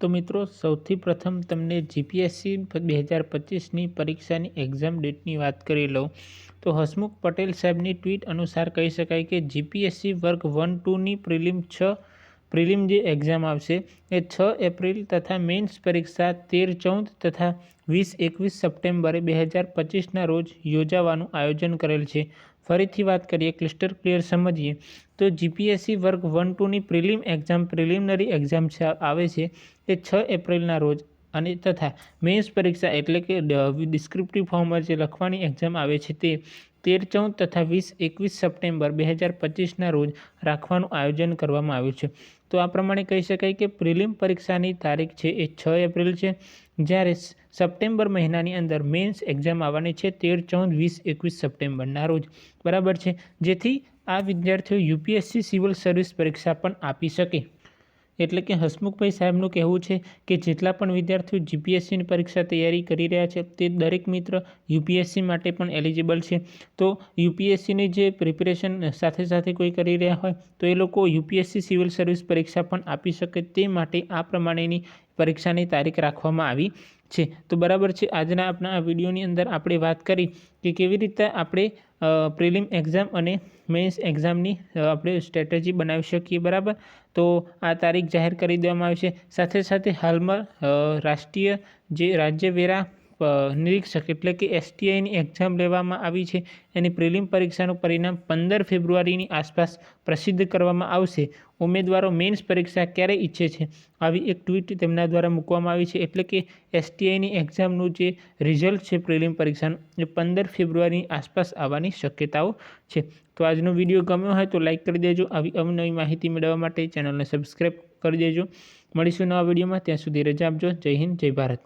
तो मित्रों सौथी प्रथम तमने जीपीएससी 2025 परीक्षानी एक्जाम डेटनी बात करी लऊँ तो हसमुख पटेल साहेबनी ट्वीट अनुसार कही शकाय कि जीपीएससी वर्ग 1-2 प्रीलिम 6 प्रीलिम जे एक्जाम आवशे ए 6 एप्रिल तथा मेन्स परीक्षा 13-14 तथा 20-21 सप्टेम्बरे 2025 रोज योजावानुं आयोजन करेल छे। फरीथी बात करिए क्लिस्टर क्लियर समझिए तो जीपीएससी वर्ग 1-2 प्रीलिम एक्जाम प्रिलिमिनरी एक्जाम आवे छे ए 6 एप्रिल रोज अने तथा मेन्स परीक्षा एटले के डिस्क्रिप्टिव फॉर्म में लखवानी एक्जाम आवे छे ते 13-14 तथा 20-21 सप्टेम्बर 2025 रोज राखवानुं आयोजन करवामां आव्युं छे। तो आ प्रमाणे कही शकाय कि प्रिलिम परीक्षानी तारीख छे ए 6 एप्रिल छे, ज्यारे सप्टेम्बर महीनानी अंदर मेन्स एक्जाम आवानी छे 13-14 20-21 सप्टेम्बरना रोज बराबर छे, जेथी आ विद्यार्थीओ यूपीएससी सिविल सर्विस परीक्षा पण आपी शके। एटले कि हसमुखभाई साहेबनुं कहेवुं छे कि जेटला पण विद्यार्थीओ जीपीएससी परीक्षा तैयारी करी रह्या छे ते दरेक मित्र यूपीएससी माटे पण एलिजिबल छे। तो यूपीएससी जे प्रिपरेशन साथे साथे कोई करी रह्या होय तो ए लोको यूपीएससी सिविल सर्विस परीक्षा पण आपी शके ते माटे आ प्रमाणेनी परीक्षानी तारीख राखवामां आवी छे। तो बराबर है, आजना अपना आ विडियोनी अंदर आपणे बात करी कि केवी रीते आपणे प्रिलिम एक्जाम अने मेन्स एक्जामनी आपणे स्ट्रेटेजी बनावी शकीए बराबर। तो आ तारीख जाहेर करी देवामां आवी छे। साथे साथे हालमां राष्ट्रीय जे राज्यवेरा निरीक्षक एटले कि एसटीआईनी एक्जाम लेवामां आवी छे एनी प्रिलिम परीक्षानुं परिणाम 15 फेब्रुआरीनी आसपास प्रसिद्ध करवामां आवशे। उमेदवारों मेन्स परीक्षा क्यारे इच्छे छे आवी एक ट्वीट तेमना द्वारा मूकवामां आवी छे एटले कि एसटीआईनी एक्जामनुं जे रिजल्ट छे प्रिलिम परीक्षानुं ए 15 फेब्रुआरी आसपास आववानी शक्यताओ छे। तो आजनो विडियो गम्यो होय तो लाइक करी देजो। आवी अवनवी माहिती मेळववा माटे चेनलने सब्सक्राइब करी देजो। मळीशुं नवा विडियोमां, त्यां सुधी रजा आपजो। जय हिंद, जय भारत।